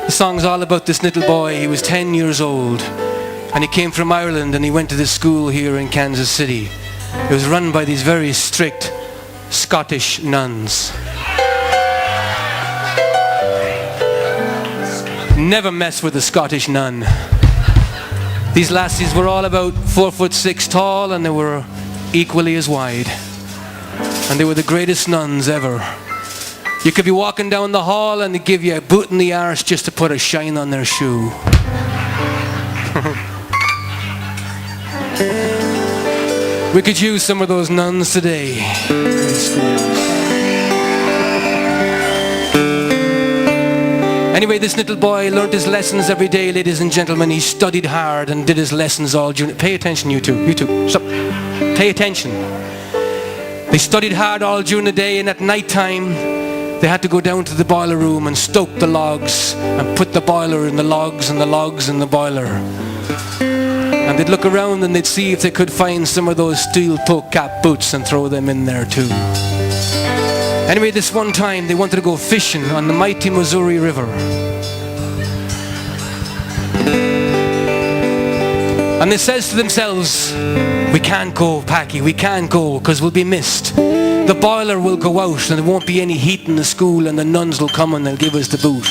The song's all about this little boy. He was 10 years old and he came from Ireland and he went to this school here in Kansas City. It was run by these very strict Scottish nuns. Never mess with a Scottish nun. These lassies were all about 4'6" tall and they were equally as wide. And they were the greatest nuns ever. You could be walking down the hall and they'd give you a boot in the arse just to put a shine on their shoe. We could use some of those nuns today in schools. Anyway, this little boy learnt his lessons every day, ladies and gentlemen. He studied hard and did his lessons all during... Pay attention, you two. Stop. Pay attention. They studied hard all during the day, and at night time, they had to go down to the boiler room and stoke the logs and put the boiler in the logs and the logs in the boiler. And they'd look around and they'd see if they could find some of those steel toe cap boots and throw them in there too. Anyway, this one time they wanted to go fishing on the mighty Missouri River. And they says to themselves, we can't go, Packy, we can't go because we'll be missed. The boiler will go out and there won't be any heat in the school and the nuns will come and they'll give us the boot.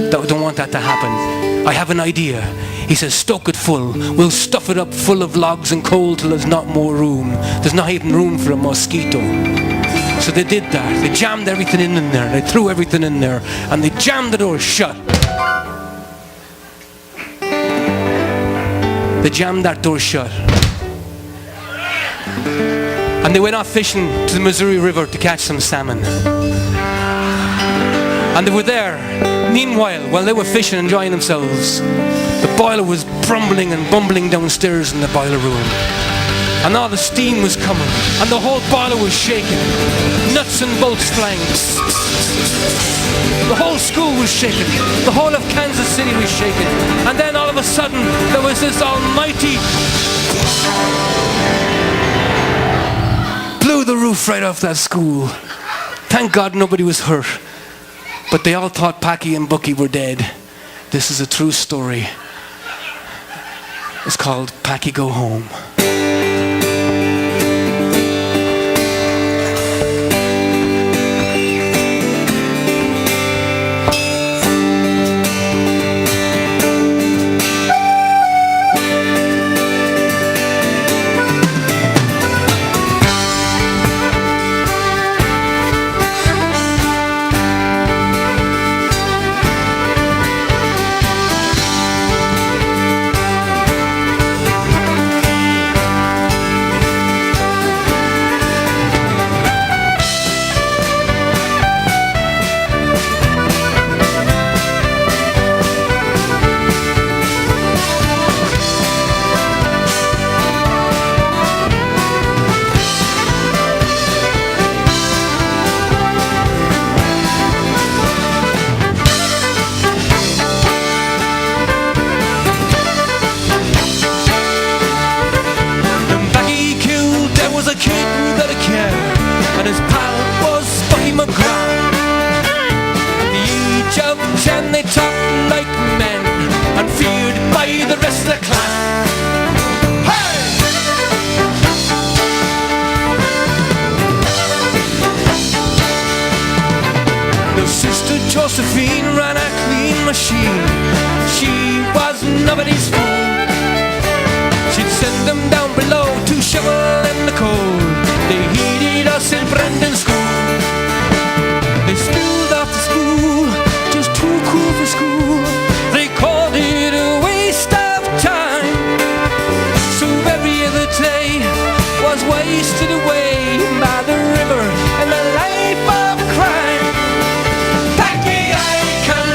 Don't want that to happen. I have an idea. He says, stoke it full. We'll stuff it up full of logs and coal till there's not more room. There's not even room for a mosquito. So they did that. They jammed everything in there. They threw everything in there and they jammed the door shut. They jammed that door shut. And they went off fishing to the Missouri River to catch some salmon. And they were there. Meanwhile, while they were fishing, enjoying themselves, the boiler was rumbling and bumbling downstairs in the boiler room. And all the steam was coming. And the whole boiler was shaking. Nuts and bolts flying. The whole school was shaking. The whole of Kansas City was shaking. And then all of a sudden, there was this almighty... blew the roof right off that school. Thank God nobody was hurt. But they all thought Packy and Bucky were dead. This is a true story. It's called Packy Go Home. And they talked like men and feared by the rest of the clan. Hey! The sister Josephine ran a clean machine. She was nobody's fool. She'd send them down below to shovel in the coal. They heated us in Brendan School. They spilled off the spool, just too cool for school. They called it a waste of time. So every other day was wasted away by the river and the life of crime. Packy, I can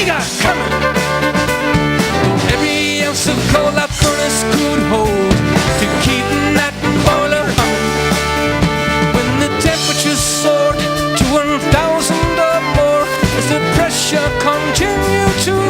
we got coming. Every ounce of coal that furnace could hold to keeping that boiler humming. When the temperature soared to 1,000 or more, as the pressure continued to